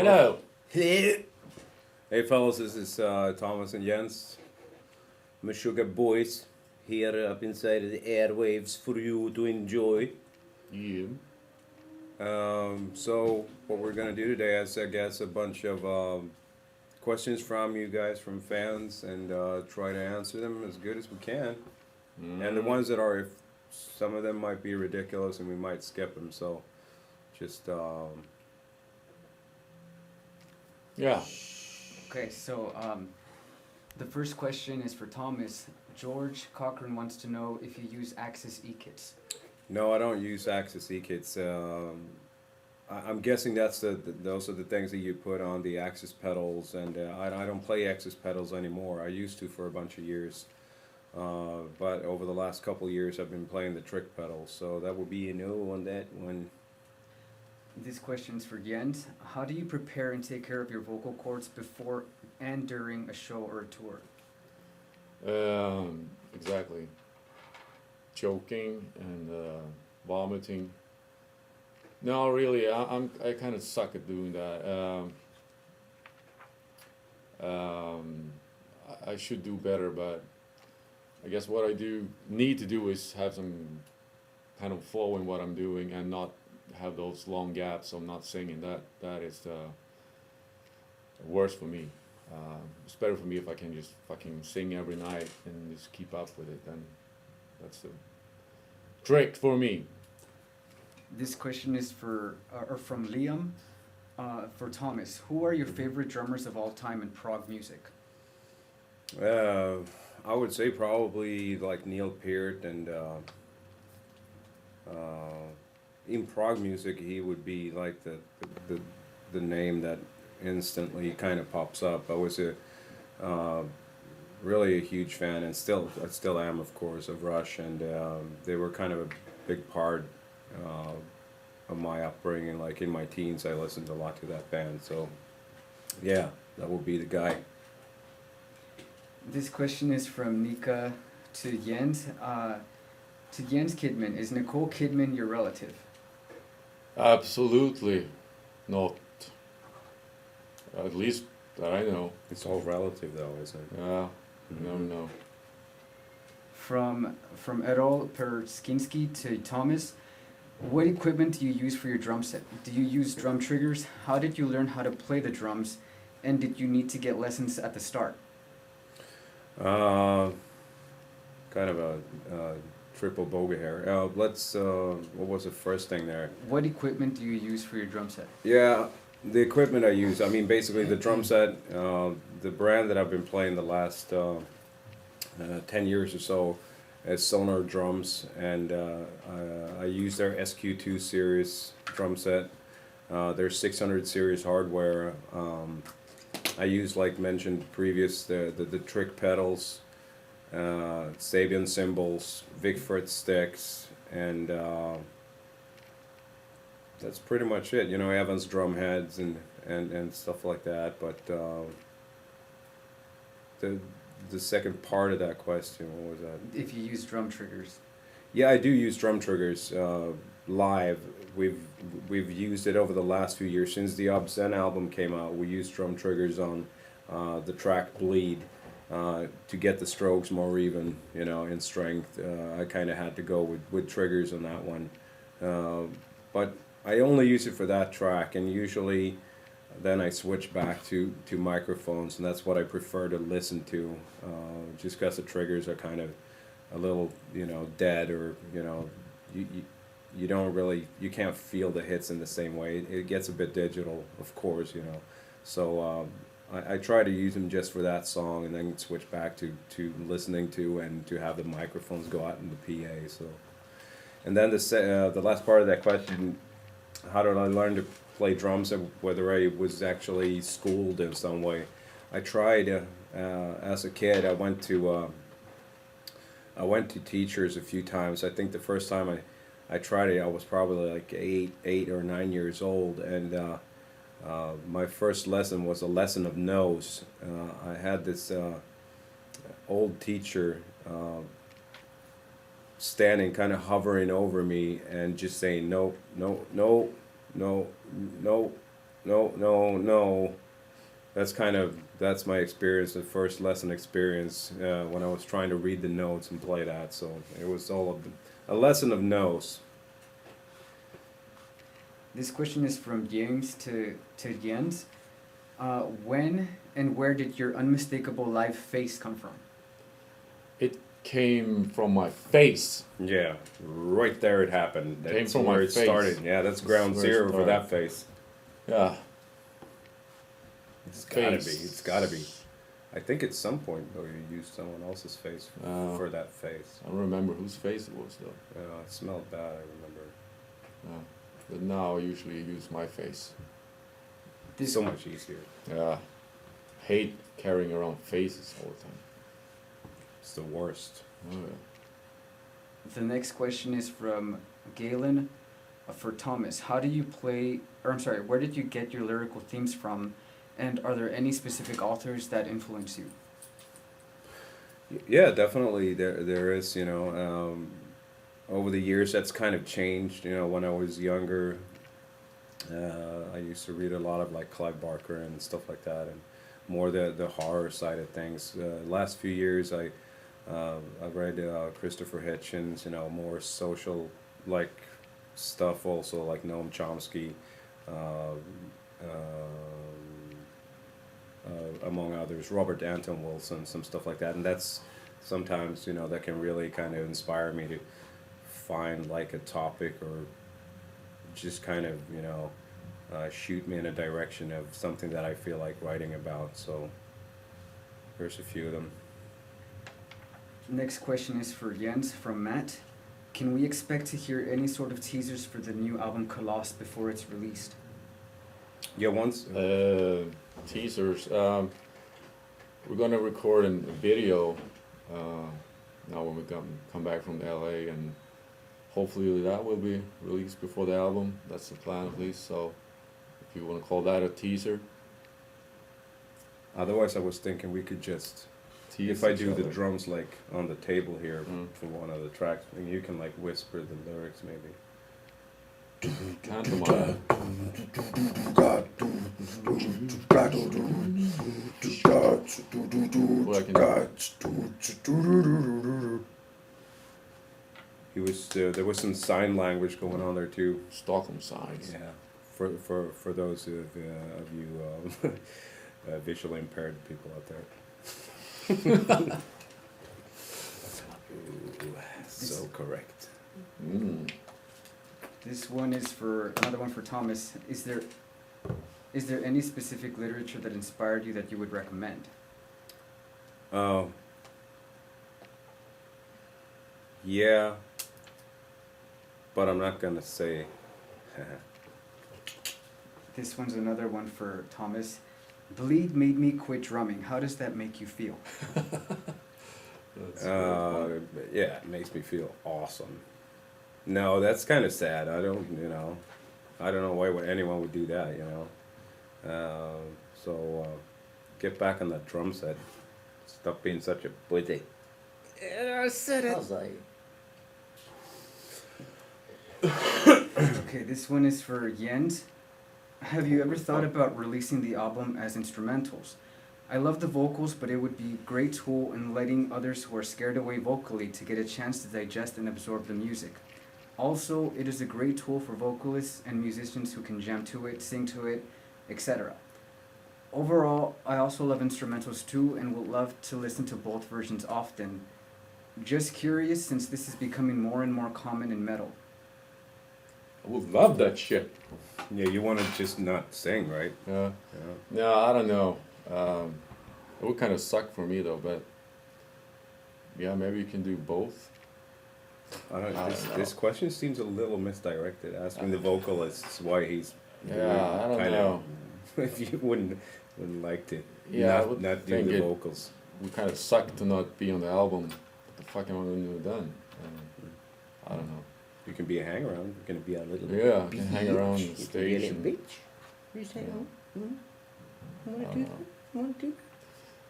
Hello. Hey fellas, this is Thomas and Jens, Meshuggah boys, here up inside of the airwaves for you to enjoy. Yeah. So what we're gonna do today is, I guess, a bunch of questions from you guys, from fans, and try to answer them as good as we can. And the ones that are, if some of them might be ridiculous, and we might skip them. So just Yeah. Okay, so the first question is for Thomas. George Cochran wants to know if you use Axis E-kits. no, I don't use Axis E-kits. I'm guessing those are the things that you put on the Axis pedals, and I don't play Axis pedals anymore. I used to for a bunch of years, but over the last couple of years, I've been playing the trick pedals. So that would be a no on that one. This question is for Jens. How do you prepare and take care of your vocal cords before and during a show or a tour? Exactly. Choking and vomiting. No, really, I kind of suck at doing that. I should do better, but I guess what I need to do is have some kind of flow in what I'm doing and not have those long gaps. So I'm not singing. That is the worst for me. It's better for me if I can just fucking sing every night and just keep up with it. Then that's the trick for me. This question is for or from Liam. For Thomas, who are your favorite drummers of all time in prog music? I would say probably like Neil Peart, and in prog music, he would be like the name that instantly kind of pops up. I was really a huge fan, and I still am, of course, of Rush, and they were kind of a big part of my upbringing. Like in my teens, I listened a lot to that band. So, yeah, that would be the guy. This question is from Nika to Jens. To Jens Kidman, is Nicole Kidman your relative? Absolutely not. At least that I know. It's all relative, though, isn't it? Yeah. No. From Errol Perskinski to Thomas, what equipment do you use for your drum set? Do you use drum triggers? How did you learn how to play the drums? And did you need to get lessons at the start? Kind of a triple bogey here. What was the first thing there? What equipment do you use for your drum set? Yeah, the equipment I use. I mean, basically the drum set. The brand that I've been playing the last 10 years or so is Sonar Drums, and I use their SQ2 series drum set. Their 600 series hardware. I use, like mentioned previous, the trick pedals, Sabian cymbals, Vigford sticks, and that's pretty much it. You know, Evans drum heads and stuff like that. But the second part of that question, what was that? If you use drum triggers. Yeah, I do use drum triggers live. We've used it over the last few years since the Obscene album came out. We used drum triggers on the track Bleed to get the strokes more even, you know, in strength. I kind of had to go with triggers on that one, but I only use it for that track, and usually then I switch back to microphones, and that's what I prefer to listen to, just because the triggers are kind of a little, you know, dead, or, you know, you don't really, you can't feel the hits in the same way. It gets a bit digital, of course, you know. So I try to use them just for that song, and then switch back to listening to, and to have the microphones go out in the PA. So, and then the last part of that question, how did I learn to play drums, and whether I was actually schooled in some way? I tried as a kid. I went to teachers a few times. I think the first time I tried it, I was probably like 8 or 9 years old, and my first lesson was a lesson of no's. I had this old teacher standing, kind of hovering over me, and just saying no, no, no, no, no, no. That's my experience, the first lesson experience when I was trying to read the notes and play that. So it was all a lesson of no's. This question is from James to Jens. When and where did your unmistakable live face come from? It came from my face. Yeah, right there it happened. Came That's from where my it face. started. Yeah, that's That's ground where it zero for started. that face. Yeah. It's gotta be. Face. It's gotta be. I think at some point though you used someone else's face for that face. I don't remember whose face it was though. It smelled bad. I remember. Yeah. But now I usually use my face. This So much easier. Yeah. Hate carrying around faces all the time. It's the worst. Oh yeah. The next question is from Galen for Thomas. How do you play, or I'm sorry, where did you get your lyrical themes from? And are there any specific authors that influence you? Yeah, definitely. There is. Over the years that's kind of changed. When I was younger, I used to read a lot of like Clive Barker and stuff like that, and more the horror side of things. Last few years, I've read Christopher Hitchens. More social like stuff. Also like Noam Chomsky. Among others, Robert Anton Wilson, some stuff like that, and that's sometimes that can really kind of inspire me to find like a topic or just kind of shoot me in a direction of something that I feel like writing about. So there's a few of them. Next question is for Jens from Matt. Can we expect to hear any sort of teasers for the new album Koloss before it's released? Yeah, once. Teasers. We're gonna record a video now when we come back from LA, and hopefully that will be released before the album. That's the plan at least. So if you want to call that a teaser, Otherwise, I was thinking we could just, tease if I each do the other. drums like on the table here Mm. for one of the tracks, and you can like whisper the lyrics maybe. Pantomime. Well, I can He was there was some sign language going on there too. Stockholm signs. Yeah, for those of you visually impaired people out there. Ooh, so correct. Mm. This one is for another one for Thomas. Is there any specific literature that inspired you that you would recommend? Yeah, but I'm not gonna say. This one's another one for Thomas. Bleed made me quit drumming. How does that make you feel? That's a good one. Yeah, it makes me feel awesome. No, that's kind of sad. I don't know why anyone would do that, So get back on that drum set. Stop being such a pussy. I said it. Okay, this one is for Jens. Have you ever thought about releasing the album as instrumentals? I love the vocals, but it would be a great tool in letting others who are scared away vocally to get a chance to digest and absorb the music. Also, it is a great tool for vocalists and musicians who can jam to it, sing to it, etc. Overall, I also love instrumentals too and would love to listen to both versions often. Just curious since this is becoming more and more common in metal. I would love that shit. Yeah, you want to just not sing, right? Yeah. Yeah. No, I don't know. It would kind of suck for me though, but yeah, maybe you can do both. I don't, I this, don't know. this question seems a little misdirected. Asking the vocalists why he's Yeah, I don't kinda- know. if you wouldn't like to Yeah, I not, would not do think the it vocals. would kind of suck to not be on the album. What the fuck am I gonna do then? I don't know. You can be a hang around. You can be a little. Yeah, I can hang around the You can be a stage. little And, bitch. You say, Yeah. oh, wanna I do don't know. that? Wanna do that?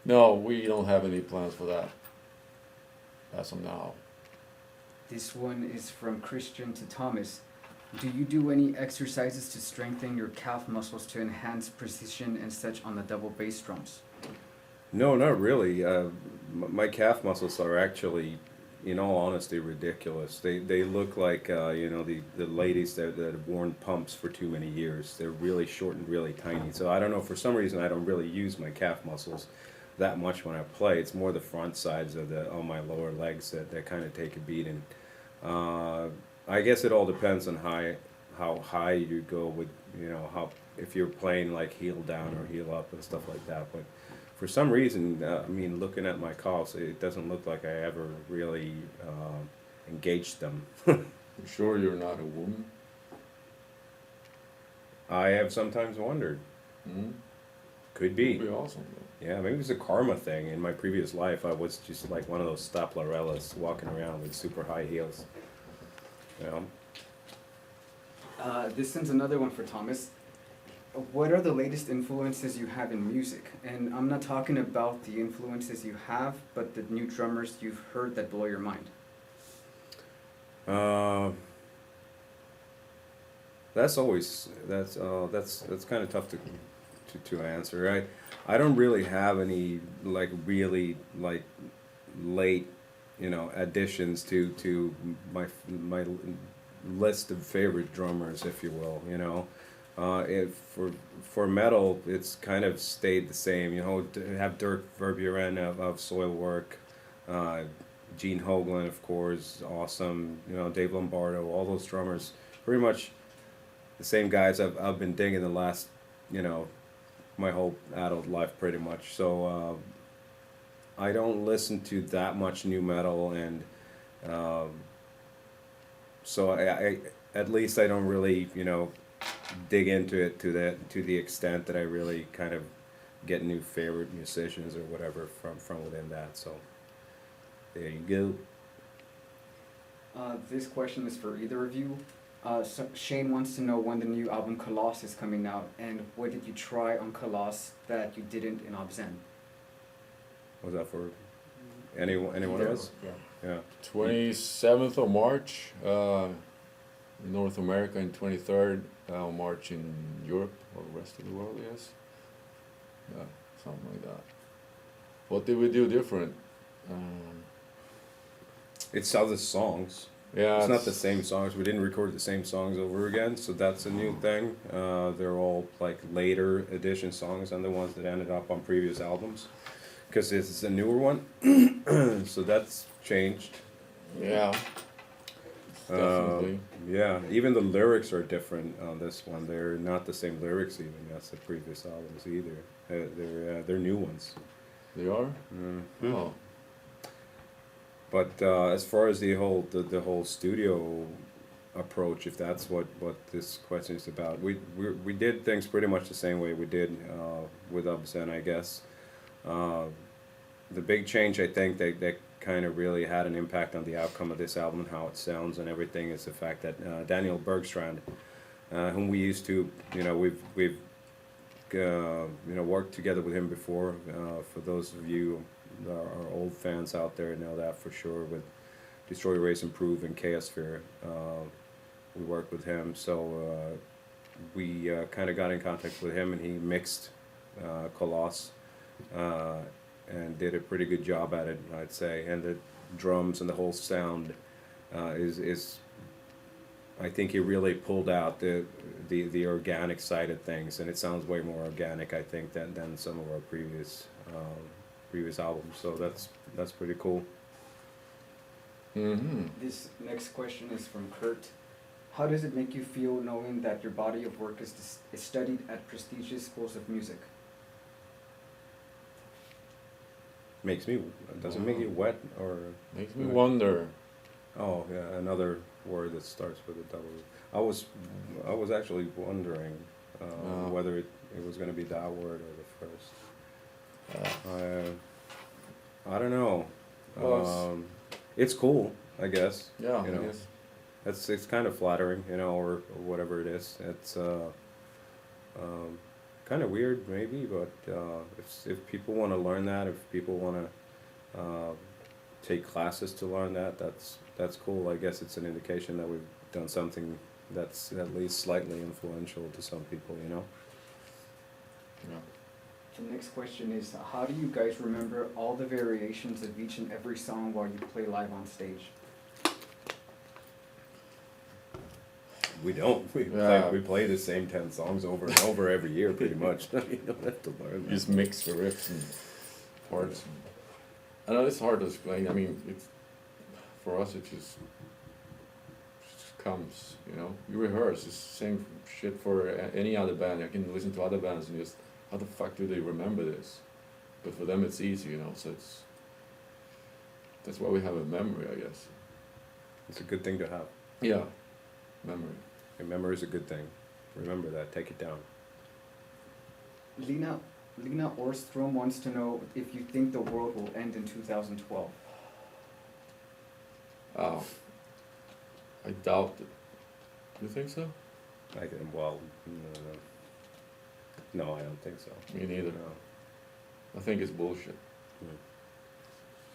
No, we don't have any plans for that. As of now. This one is from Christian to Thomas. Do you do any exercises to strengthen your calf muscles to enhance precision and such on the double bass drums? No, not really. My calf muscles are actually, in all honesty, ridiculous. They look like the ladies that have worn pumps for too many years. They're really short and really tiny. So I don't know. For some reason, I don't really use my calf muscles that much when I play. It's more the front sides of the on my lower legs that kind of take a beating. Uh, I guess it all depends on how high you go with how if you're playing like heel down or heel up and stuff like that. But for some reason, I mean, looking at my calls, it doesn't look like I ever really engaged them. I'm sure you're not a woman. I have sometimes wondered. Hmm? Could Would be. be awesome. Yeah, maybe it was a karma thing. In my previous life, I was just like one of those staplarellas walking around with super high heels. You know? This one's another one for Thomas. What are the latest influences you have in music? And I'm not talking about the influences you have, but the new drummers you've heard that blow your mind. Uh, that's kind of tough to answer. I don't really have any like really like late additions to my list of favorite drummers, if you will. If for metal, it's kind of stayed the same. To have Dirk Verburen of Soilwork, uh, Gene Hoglan, of course, awesome. Dave Lombardo, all those drummers, pretty much the same guys I've been digging the last, my whole adult life, pretty much. So I don't listen to that much new metal, and um, so I at least I don't really dig into it to the extent that I really kind of get new favorite musicians or whatever from within that. So there you go. This question is for either of you. So Shane wants to know when the new album Koloss is coming out, and what did you try on Koloss that you didn't in Obscene? Was that for anyone Either. else? Yeah. Yeah. 27th of March, in North America, and 23rd March in Europe or the rest of the world, yes. Yeah, something like that. What did we do different? It's other songs. Yeah, It's not the same songs. We didn't record the same songs over again, so that's a new thing. They're all like later edition songs than the ones that ended up on previous albums, because this is a newer one. So that's changed. Yeah, definitely. Yeah, even the lyrics are different on this one. They're not the same lyrics even as the previous albums either. They're new ones. They are? Mhm. Oh, But as far as the whole studio approach, if that's what this question is about, we did things pretty much the same way we did with Obscene, I guess. The big change, I think, that kind of really had an impact on the outcome of this album and how it sounds and everything is the fact that Daniel Bergstrand, whom we used to, we've worked together with him before. For those of you our old fans out there know that for sure, with Destroy, Erase, Improve and Chaosphere. We worked with him, so we kind of got in contact with him, and he mixed Koloss and did a pretty good job at it, I'd say. And the drums and the whole sound is I think he really pulled out the organic side of things, and it sounds way more organic, I think, than some of our previous albums. So that's pretty cool. mm-hmm. This next question is from Kurt. How does it make you feel knowing that your body of work is studied at prestigious schools of music? Does it make you wet or? Makes me wonder. Oh yeah, another word that starts with a W. I was actually wondering whether it was going to be that word or the first. I don't know. Well, It's cool, I guess. yeah, You know. I guess. It's kind of flattering, or whatever it is. It's kind of weird, maybe, but if people want to learn that, if people want to take classes to learn that, that's cool. I guess it's an indication that we've done something that's at least slightly influential to some people, you know? Yeah. The next question is, how do you guys remember all the variations of each and every song while you play live on stage? We don't. Yeah. We play the same 10 songs over and over every year, pretty much. You don't have to learn You that. just mix the riffs and parts. I know it's hard to explain. I mean, it's for us. It just comes. You know, you rehearse. It's the same shit for any other band. I can listen to other bands and just, how the fuck do they remember this? But for them, it's easy. You know, so that's why we have a memory, I guess. It's a good thing to have. Yeah, memory. Remember is a good thing. Remember that. Take it down. Lena Orstrom wants to know if you think the world will end in 2012. Oh, I doubt it. You think so? Well, no, I don't think so. Me neither. No. I think it's bullshit.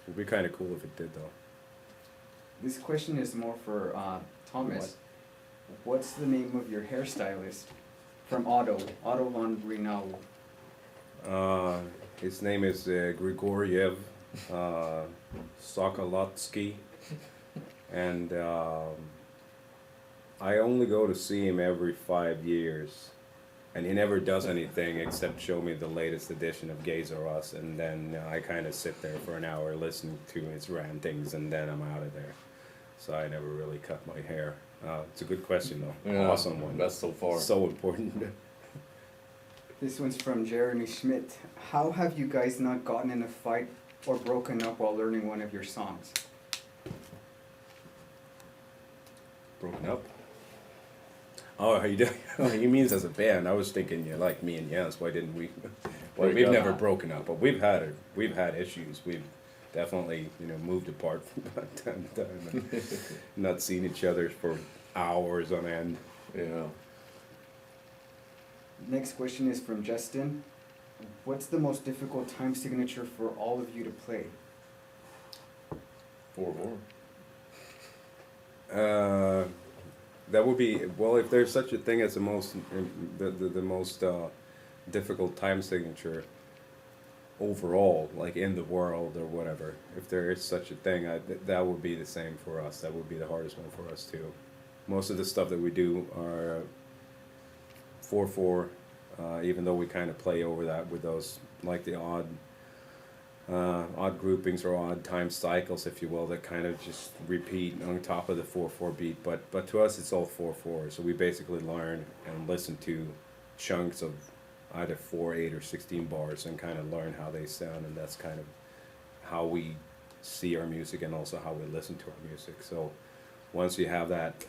It'd be kind of cool if it did, though. This question is more for Thomas. What's the name of your hairstylist? From Otto von Grinau. His name is Grigoriev Sokolotsky, and I only go to see him every 5 years, and he never does anything except show me the latest edition of Gays R Us, and then I kind of sit there for an hour listening to his rantings, and then I'm out of there. So I never really cut my hair. It's a good question, though. Yeah, Awesome one. That's so far. So important. This one's from Jeremy Schmidt. How have you guys not gotten in a fight or broken up while learning one of your songs? Broken up? Oh, how you doing? Oh, he means as a band. I was thinking, yeah, like me and Jens. Why didn't we? Well, Break we've up. never broken up, but we've had issues. We've definitely, moved apart from time to time, and not seen each other for hours on end. Yeah. Next question is from Justin. What's the most difficult time signature for all of you to play? 4/4. That would be, well, if there's such a thing as the most difficult time signature overall, like in the world or whatever, if there is such a thing, that would be the same for us. That would be the hardest one for us too. Most of the stuff that we do are 4/4, even though we kind of play over that with those, like the odd groupings or odd time cycles, if you will, that kind of just repeat on top of the 4/4 beat. But to us, it's all 4/4. So we basically learn and listen to chunks of either 4, 8, or 16 bars and kind of learn how they sound, and that's kind of how we see our music and also how we listen to our music. So once you have that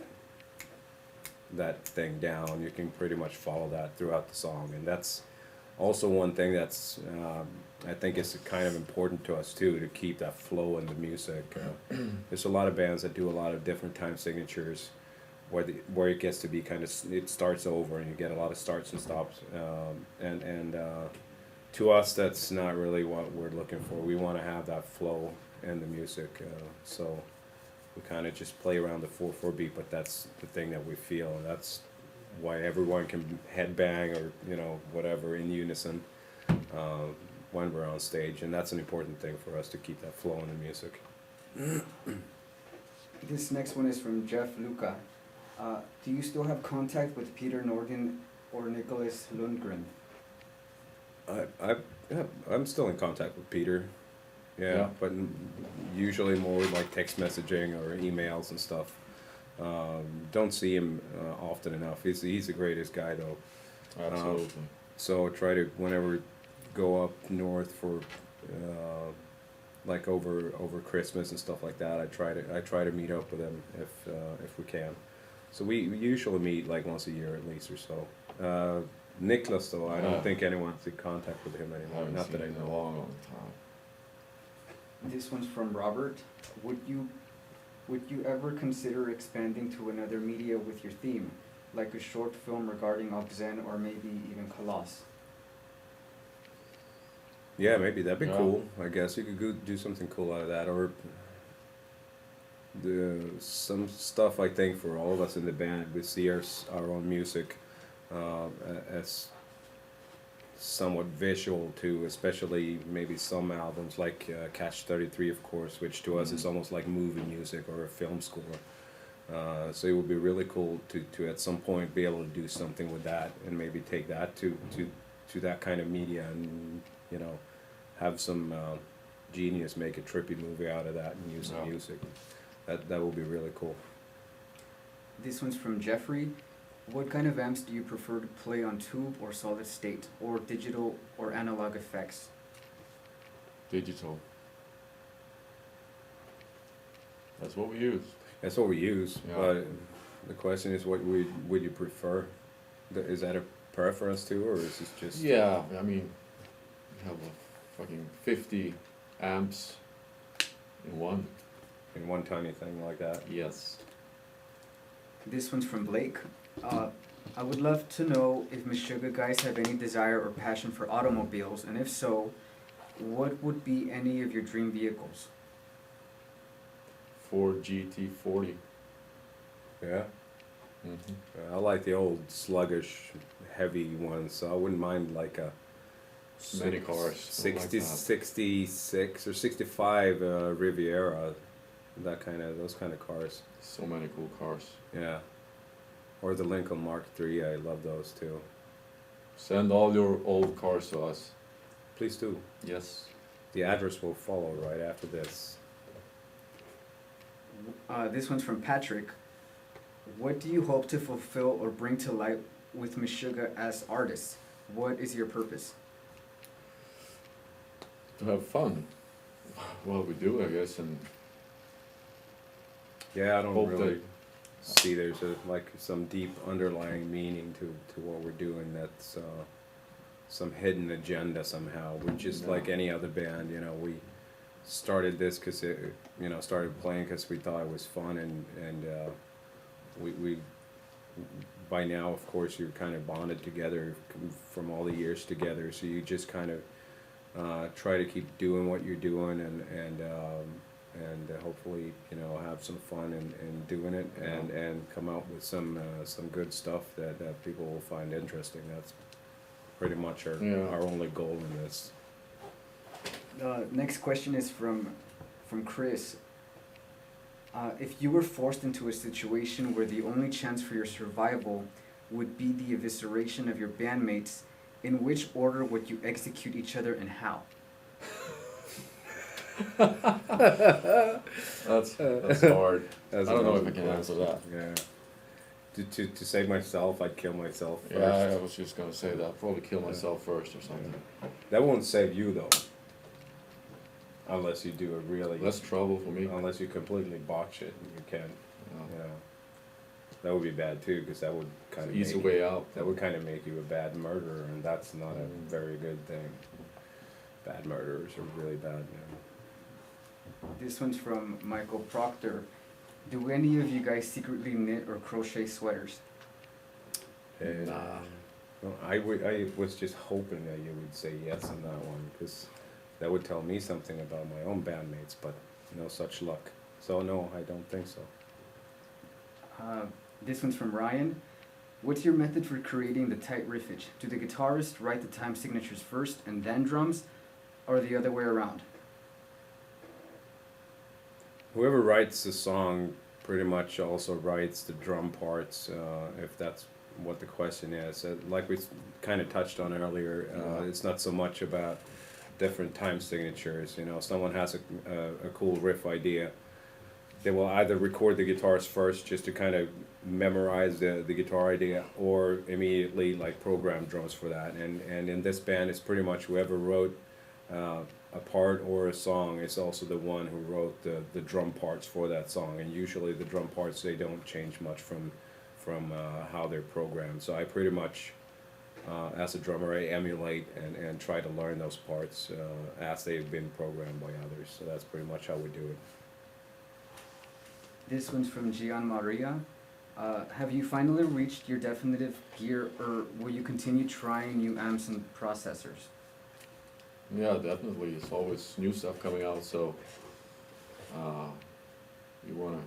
thing down, you can pretty much follow that throughout the song, and that's also one thing that's I think is kind of important to us too, to keep that flow in the music. There's a lot of bands that do a lot of different time signatures where it gets to be kind of, it starts over and you get a lot of starts and stops, and to us that's not really what we're looking for. We want to have that flow in the music, so we kind of just play around the 4/4 beat, but that's the thing that we feel, and that's why everyone can headbang or whatever in unison when we're on stage, and that's an important thing for us, to keep that flow in the music. This next one is from Jeff Luca. Do you still have contact with Peter Norden or Nicholas Lundgren? I'm still in contact with Peter. Yeah. But usually more like text messaging or emails and stuff. Don't see him often enough. He's the greatest guy though. Absolutely. So I try to, whenever go up north for like over Christmas and stuff like that, I try to meet up with him if we can. So we usually meet like once a year at least or so. Nicholas though, I don't think anyone's in contact with him I anymore. haven't Not seen that I him in a know. long time. This one's from Robert. Would you ever consider expanding to another media with your theme, like a short film regarding Obscene or maybe even Koloss? Yeah, maybe that'd be Yeah. cool. I guess you could go do something cool out of that, or some stuff I think for all of us in the band, we see our own music as somewhat visual too, especially maybe some albums like Catch 33, of course, which to us is almost like movie music or a film score. So it would be really cool to at some point be able to do something with that and maybe take that to that kind of media and, you know, have some genius make a trippy movie out of that and use some Yeah. music. That would be really cool. This one's from Jeffrey. What kind of amps do you prefer to play on tube or solid state, or digital or analog effects? Digital. That's what we use. That's what we use, Yeah. but the question is, what would you prefer? Is that a preference too, or is this just? Yeah, I mean, we have fucking 50 amps in one. In one tiny thing like that. Yes. This one's from Blake. I would love to know if Meshuggah guys have any desire or passion for automobiles, and if so, what would be any of your dream vehicles? Ford GT40. Yeah. Mm-hmm. I like the old sluggish, heavy ones, so I wouldn't mind like a Many cars. 60, like that. 66 or 65 Riviera, those kind of cars. So many cool cars. Yeah. Or the Lincoln Mark III, I love those too. Send all your old cars to us. Please do. Yes. The address will follow right after this. This one's from Patrick. What do you hope to fulfill or bring to light with Meshuggah as artists? What is your purpose? To have fun. Well, we do, I guess, and Yeah, I don't Hope really see there's some deep underlying meaning to what we're doing. That's some hidden agenda somehow. We're just Yeah. like any other band, you know. We started this because started playing because we thought it was fun, and we by now, of course, you're kind of bonded together from all the years together. So you just kind of try to keep doing what you're doing, and hopefully, you know, have some fun in doing it, and come out with some good stuff that people will find interesting. That's pretty much our only goal in this. Next question is from Chris. If you were forced into a situation where the only chance for your survival would be the evisceration of your bandmates, in which order would you execute each other and how? that's hard. That's I don't know another if I can answer question. that. Yeah. To save myself, I'd kill myself first. Yeah, I was just gonna say that. Probably kill myself first or something. That won't save you though. Unless you do a really. Less trouble for me. Unless you completely botch it, you can. Yeah. Yeah. That would be bad too, because that would kind of Easy way out. That would kind of make you a bad murderer, and that's not a very good thing. Bad murderers are really bad. This one's from Michael Proctor. Do any of you guys secretly knit or crochet sweaters? And, Nah. well, I was just hoping that you would say yes on that one, because that would tell me something about my own bandmates, but no such luck. So no, I don't think so. This one's from Ryan. What's your method for creating the tight riffage? Do the guitarists write the time signatures first and then drums, or the other way around? Whoever writes the song pretty much also writes the drum parts, if that's what the question is. Like we kind of touched on earlier, it's not so much about different time signatures. You know, someone has a cool riff idea, they will either record the guitars first just to kind of memorize the guitar idea, or immediately like program drums for that. And in this band, it's pretty much whoever wrote a part or a song is also the one who wrote the drum parts for that song. And usually the drum parts, they don't change much from how they're programmed. So I pretty much, as a drummer, I emulate and try to learn those parts as they've been programmed by others. So that's pretty much how we do it. This one's from Gian Maria. Have you finally reached your definitive gear, or will you continue trying new amps and processors? Yeah, definitely. It's always new stuff coming out, so you wanna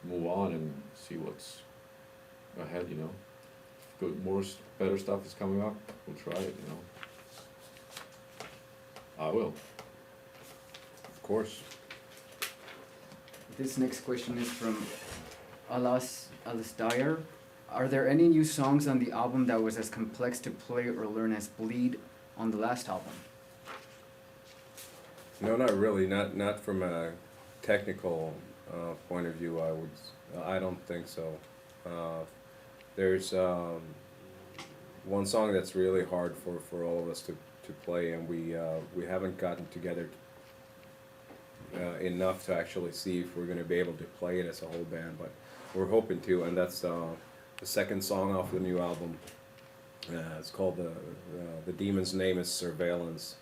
move on and see what's ahead, you know. If good, better stuff is coming up, we'll try it, you know. I will. Of course. This next question is from Alas Dyer. Are there any new songs on the album that was as complex to play or learn as Bleed on the last album? No, not really. Not from a technical point of view. I don't think so. There's one song that's really hard for all of us to play, and we haven't gotten together enough to actually see if we're going to be able to play it as a whole band. But we're hoping to, and that's the second song off the new album. It's called the demon's name is Surveillance.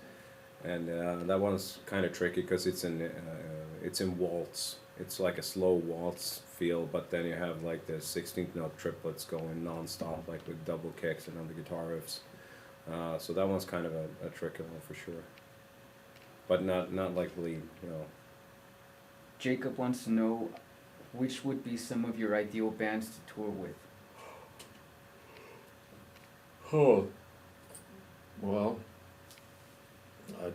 And that one's kind of tricky because it's in waltz. It's like a slow waltz feel, but then you have like the 16th note triplets going non-stop, like with double kicks and on the guitar riffs. So that one's kind of a tricky one for sure. But not like Bleed, you know. Jacob wants to know which would be some of your ideal bands to tour with. Oh, well, I'd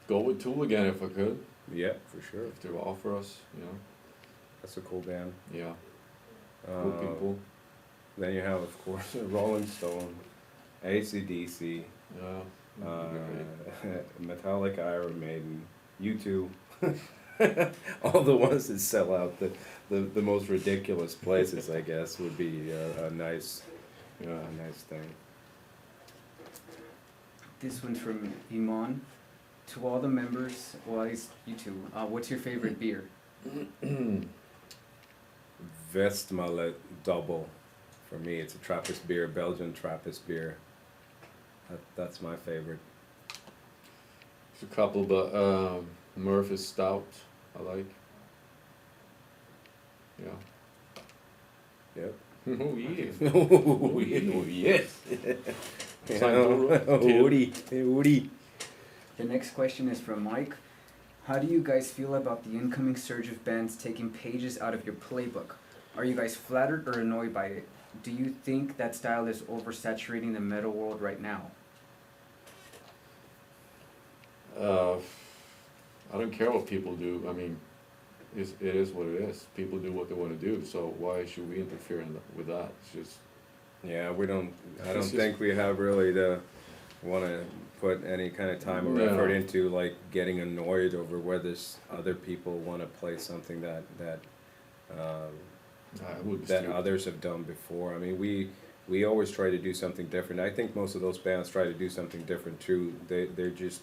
go with Tool again if I could, Yeah, for sure. if they offer us, you know, That's a cool band. yeah, cool people, Then you have, of course, Rolling Stone, AC/DC, yeah. Metallica, Iron Maiden, U2. All the ones that sell out the most ridiculous places, I guess, would be a nice thing. This one's from Iman. To all the members, well, at least you two, what's your favorite beer? Westmalle Double. For me, it's a Trappist beer, Belgian Trappist beer. That's my favorite. There's a couple, but Murphy's Stout, I like. Yeah. Yep. Oh yeah. Oh yes. Woody. Woody. The next question is from Mike. How do you guys feel about the incoming surge of bands taking pages out of your playbook? Are you guys flattered or annoyed by it? Do you think that style is oversaturating the metal world right now? I don't care what people do. I mean, it is what it is. People do what they want to do. So why should we interfere with that? It's just. Yeah, we don't. I don't It's think we have really want to put any kind of time or No. effort into like getting annoyed over whether other people want to play something that It would be that stupid. others have done before. I mean, we always try to do something different. I think most of those bands try to do something different too. They're just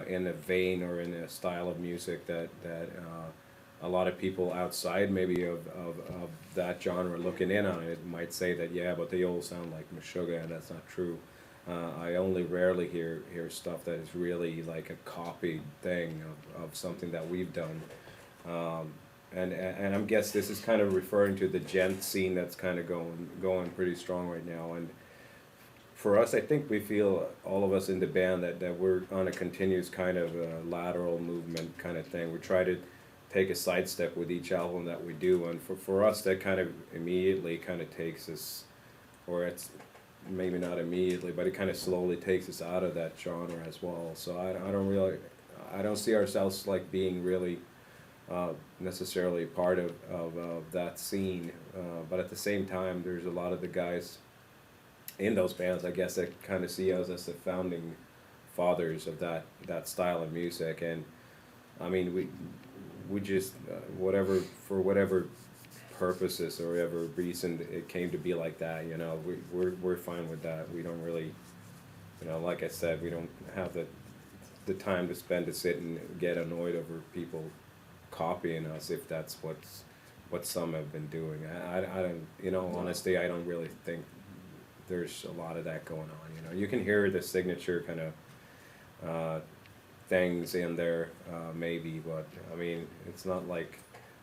in a vein or in a style of music that a lot of people outside maybe of that genre looking in on it might say that, yeah, but they all sound like Meshuggah, and that's not true. I only rarely hear stuff that is really like a copied thing of something that we've done. And I guess this is kind of referring to the gent scene that's kind of going pretty strong right now. And for us, I think we feel, all of us in the band, that we're on a continuous kind of lateral movement kind of thing. We try to take a sidestep with each album that we do, and for us that kind of immediately kind of takes us, or it's maybe not immediately, but it kind of slowly takes us out of that genre as well. So I don't see ourselves like being really necessarily part of that scene, but at the same time there's a lot of the guys in those bands, I guess, that kind of see us as the founding fathers of that style of music. And I mean, we just for whatever purposes or whatever reason it came to be like that, you know, we're fine with that. We don't really, you know, like I said, we don't have the time to spend to sit and get annoyed over people copying us, if that's what some have been doing. I don't, you know, honestly, I don't really think there's a lot of that going on. You know, you can hear the signature kind of things in there, maybe, but I mean, it's not like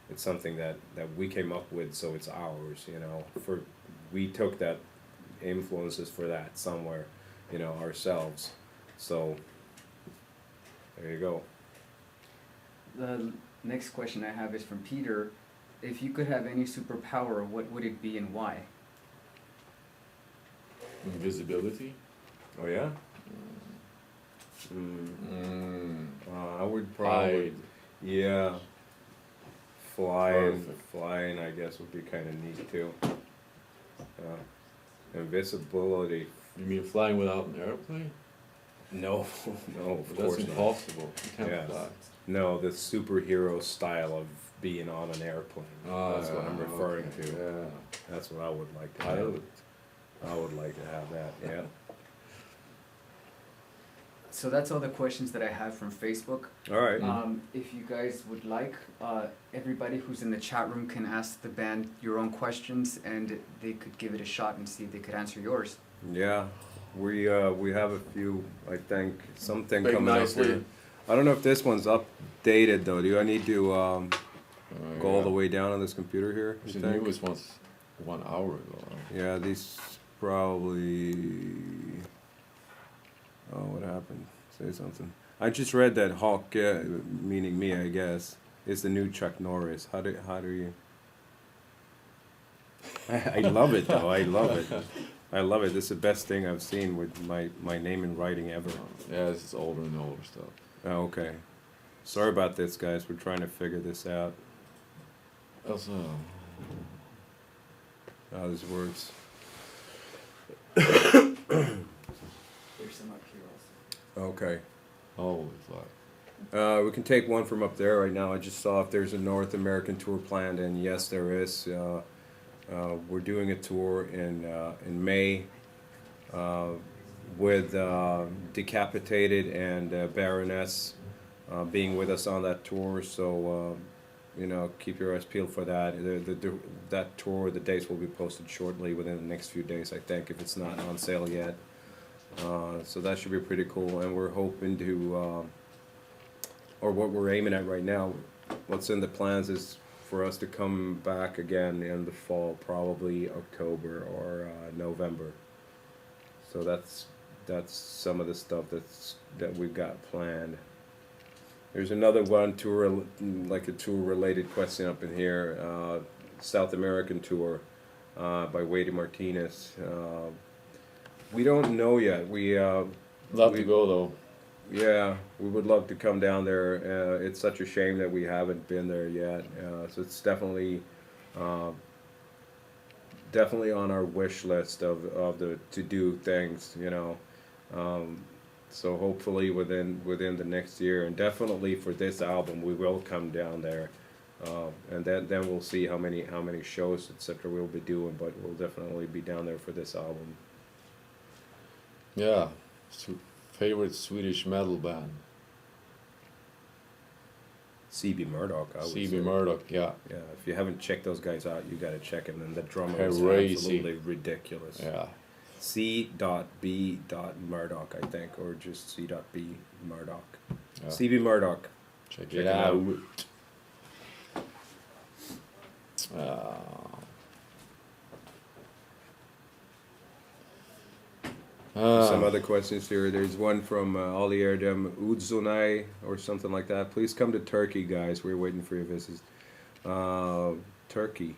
it's something that we came up with, so it's ours. You know, we took that influences for that somewhere, you know, ourselves. So there you go. The Next question I have is from Peter. If you could have any superpower, what would it be and why? Invisibility. Oh yeah. I would probably. Hide. Yeah. Flying, Perfect. flying, I guess would be kind of neat too. Invisibility. You mean flying without an airplane? No, no, of That's course not. impossible. You can't Yeah. fly. No, the superhero style of being on an airplane. That's what I'm referring okay. to. Yeah. That's what I would like to have. Pilot. I would like to have that. Yeah. So that's all the questions that I have from Facebook. All right. If you guys would like, everybody who's in the chat room can ask the band your own questions, and they could give it a shot and see if they could answer yours. Yeah. We have a few. I think something Big coming up nicely. here. I don't know if this one's updated though. Do I need to go all the way down on this computer here? you The think? newest one's 1 hour ago. Yeah, these probably. Oh, what happened? Say something. I just read that Haake, meaning me, I guess, is the new Chuck Norris. How do you? I love it though. I love it. I love it. This is the best thing I've seen with my name in writing ever. Yeah, this is older and older stuff. Oh, okay. Sorry about this, guys. We're trying to figure this out. Also, How this works. There's some up here also. Okay. holy fuck. We can take one from up there right now. I just saw if there's a North American tour planned, and yes, there is. We're doing a tour in May with Decapitated and Baroness being with us on that tour. So, keep your eyes peeled for that. That tour, the dates will be posted shortly within the next few days, I think, if it's not on sale yet. So that should be pretty cool, and we're hoping to, or what we're aiming at right now, what's in the plans is for us to come back again in the fall, probably October or November. So that's some of the stuff that we've got planned. There's another one tour, like a tour related question up in here, South American tour by Wade Martinez. We don't know yet. Love to go though. Yeah, we would love to come down there. It's such a shame that we haven't been there yet. So it's definitely on our wish list of the to do things. So hopefully within the next year, and definitely for this album, we will come down there, and then we'll see how many shows etc. we'll be doing. But we'll definitely be down there for this album. Yeah. Favorite Swedish metal band? CB Murdoch, I would say. CB Murdoch, yeah. Yeah, if you haven't checked those guys out, you gotta check them. And the drummer is Crazy. absolutely ridiculous. Yeah. C.B. Murdoch, I think, or just C.B. Murdoch. Yeah. CB Murdoch. Check Check it it out. Some other questions here. There's one from Ali Erdem Udzonay or something like that. Please come to Turkey, guys. We're waiting for your visits. Turkey.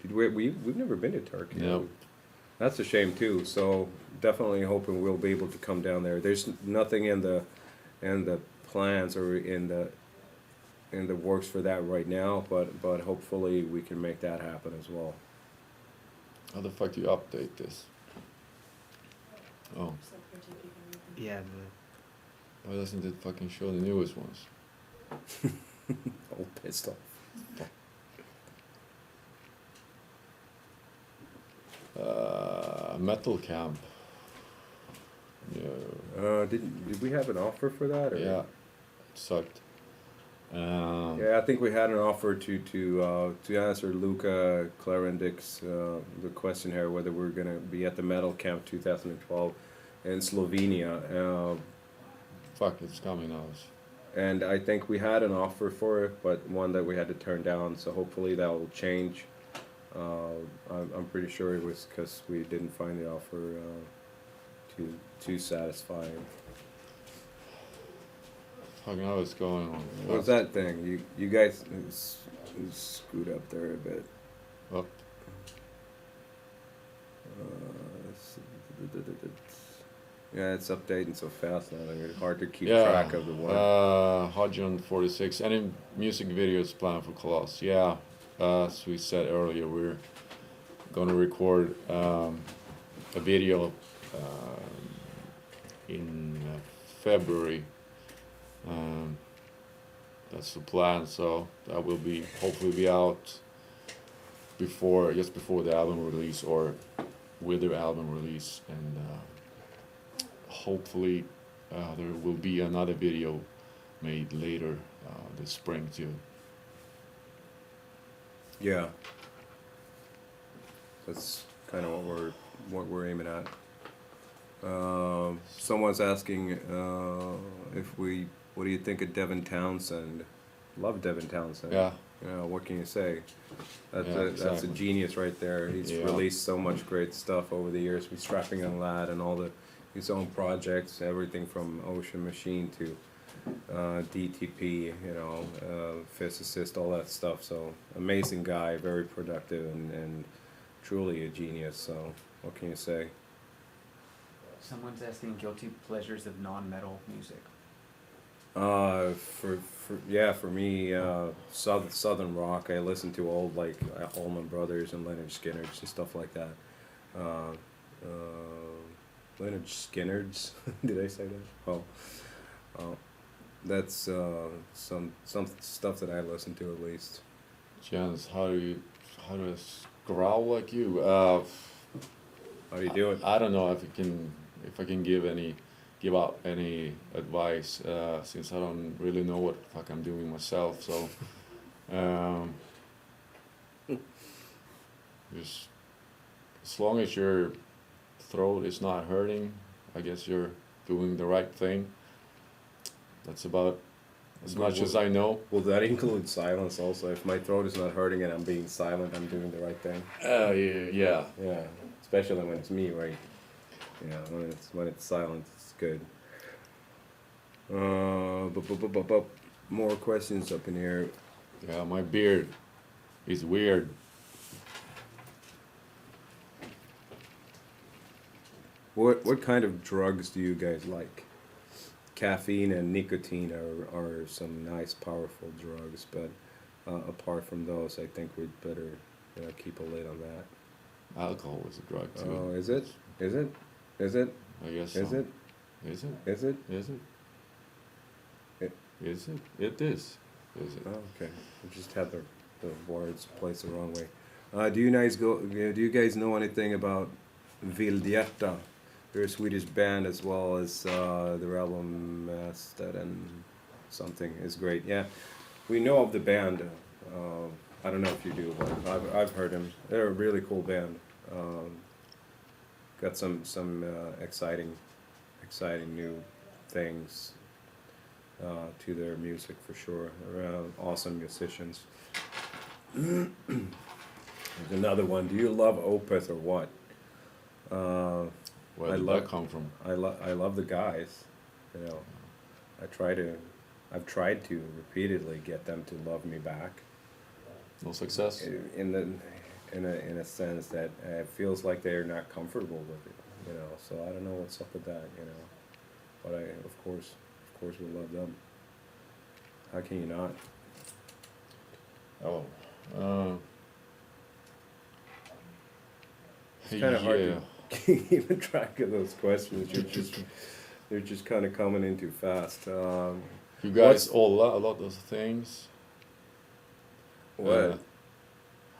We've never been to Turkey. Nope. That's a shame too. So definitely hoping we'll be able to come down there. There's nothing in the plans or in the works for that right now, but hopefully we can make that happen as well. How the fuck do you update this? Oh, Yeah, why doesn't it fucking show the newest ones? All pissed off. Metal Camp. Yeah. Did we have an offer for that? Or? Yeah. It sucked. Yeah, I think we had an offer to answer Luca Clarendic's the question here whether we're gonna be at the Metal Camp 2012 in Slovenia. Fuck, it's coming out. And I think we had an offer for it, but one that we had to turn down. So hopefully that will change. I'm pretty sure it was because we didn't find the offer too satisfying. Fucking hell is going on? What's that thing? You guys scoot up there a bit. Up. Yeah, it's updating so fast now that it's hard to keep Yeah. track of the one. 146. Any music videos planned for Koloss? Yeah. As we said earlier, we're gonna record a video in February. That's the plan. So that will be hopefully be out just before the album release or with the album release, and hopefully there will be another video made later this spring too. Yeah. That's kind of what we're aiming at. Someone's asking what do you think of Devin Townsend? Love Devin Townsend. Yeah. What can you say? That's Yeah, that's a exactly. genius right there. He's Yeah. released so much great stuff over the years. With Strapping on Lad and all his own projects, everything from Ocean Machine to DTP, Physicist, all that stuff. So amazing guy, very productive and truly a genius. So what can you say? Someone's asking guilty pleasures of non-metal music. For me, Southern rock. I listen to old like Allman Brothers and Leonard Skinner's and stuff like that. Leonard Skinner's. Did I say that? Oh, that's some stuff that I listen to at least. Jens, how do I growl like you? How do you do it? I don't know if I can give out any advice since I don't really know what the fuck I'm doing myself. So just as long as your throat is not hurting, I guess you're doing the right thing. That's about as much as I know. Will that include silence also? If my throat is not hurting and I'm being silent, I'm doing the right thing. Yeah. Yeah, especially when it's me, right? Yeah, when it's silent, it's good. More questions up in here. Yeah, my beard is weird. What kind of drugs do you guys like? Caffeine and nicotine are some nice, powerful drugs, but apart from those, I think we'd better keep a lid on that. Alcohol is a drug too. Oh, is it? Is it? Is it? I guess Is so. it? Is it? Is it? Is it? It- Is it? It is. Is it? Oh, okay. I just had the words placed the wrong way. Do you guys know anything about Vildhjärta? They're a Swedish band as well as their album Mastered and something is great. Yeah, we know of the band. I don't know if you do, but I've heard them. They're a really cool band. Got some exciting new things to their music for sure. They're awesome musicians. There's another one. Do you love Opeth or what? Where I did love- that come from? I love the guys. I've tried to repeatedly get them to love me back. No success? In a sense that it feels like they're not comfortable with it. So I don't know what's up with that. But I of course we love them. How can you not? Oh. It's kind of hard yeah. to keep track of those questions. They're just kind of coming in too fast. You guys all a lot of things. What?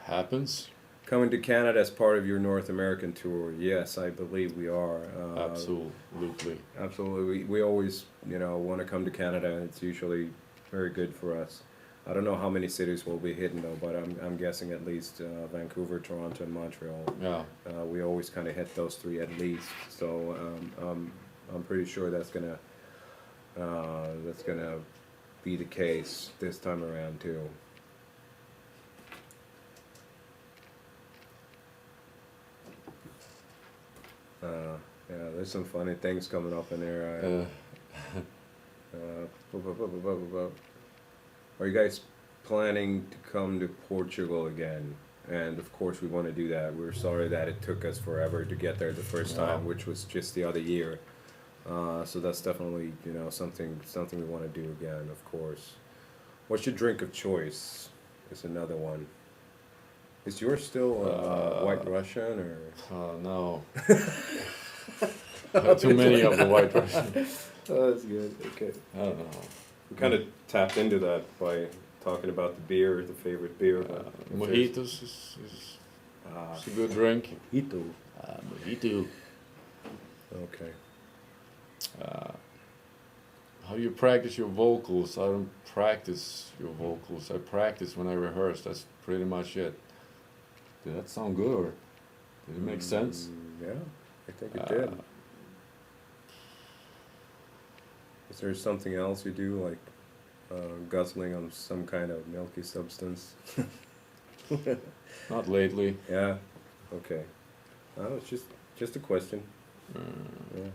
Happens? Coming to Canada as part of your North American tour? Yes, I believe we are. Absolutely. Absolutely. We always, want to come to Canada. It's usually very good for us. I don't know how many cities we'll be hitting though, but I'm guessing at least Vancouver, Toronto, and Montreal. Yeah. We always kind of hit those three at least. So I'm pretty sure that's gonna be the case this time around too. Yeah, there's some funny things coming up in there. Are you guys planning to come to Portugal again? And of course, we want to do that. We're sorry that it took us forever to get there the first Yeah. time, which was just the other year. So that's definitely, something we want to do again, of course. What's your drink of choice? Is another one. Is yours still White Russian or? No. Too many of the White Russian. Oh, that's good. Okay. I don't know. We kind of tapped into that by talking about the beer, the favorite beer. But if there's- Mojitos is it's a good drink. Mojito. Mojito. Okay. How do you practice your vocals? I don't practice your vocals. I practice when I rehearse. That's pretty much it. Did that sound good or did it make sense? Yeah, I think it did. Is there something else you do, like guzzling on some kind of milky substance? Not lately. Yeah. Okay. No, it's just a question. Yeah.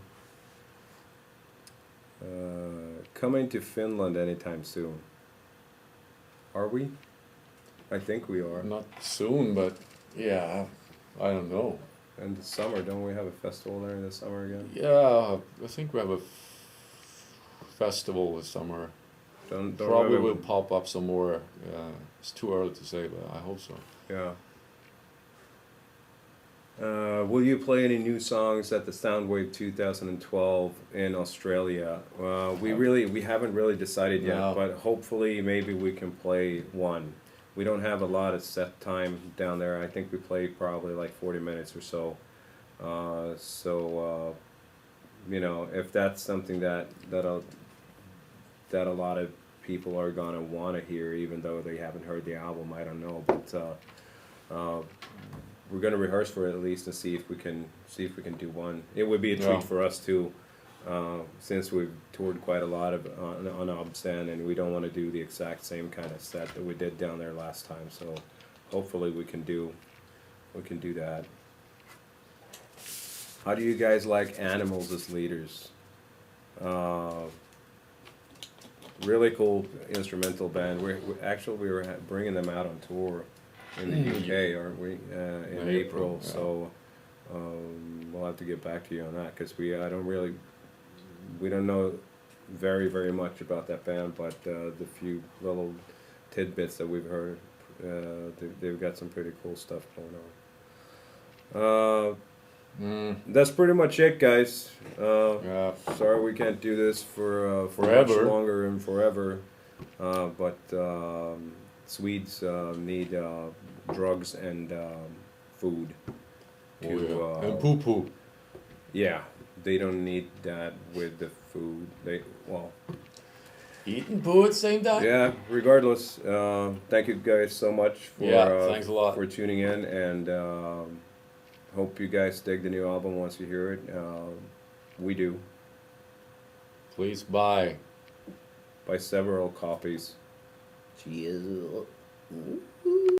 Coming to Finland anytime soon? Are we? I think we are. Not soon, but yeah, I don't know. And the summer, don't we have a festival there in the summer again? Yeah, I think we have a festival this summer. Don't Probably have a- will pop up some more. It's too early to say, but I hope so. Yeah. Will you play any new songs at the Soundwave 2012 in Australia? We haven't really decided yet, No. but hopefully maybe we can play one. We don't have a lot of set time down there. I think we play probably like 40 minutes or so. If that's something that a lot of people are gonna want to hear, even though they haven't heard the album, I don't know, but we're gonna rehearse for it at least and see if we can do one. It would be a treat Yeah. for us too, since we've toured quite a lot on Obscen, and we don't want to do the exact same kind of set that we did down there last time. So hopefully we can do that. How do you guys like Animals as leaders? Really cool instrumental band. We were bringing them out on tour in the UK, aren't we? In April. Yeah. So we'll have to get back to you on that because we don't know very much about that band, but the few little tidbits that we've heard, they've got some pretty cool stuff going on. That's pretty much it, guys. Yeah. Sorry we can't do this for Forever. much longer and forever, but Swedes need drugs and food. Oh, yeah. And poo poo. Yeah, they don't need that with the food. Eating poo at the same time? Yeah. Regardless, thank you guys so much for Thanks a lot. for tuning in, and hope you guys dig the new album once you hear it. We do. Please buy. Buy several copies. Cheers.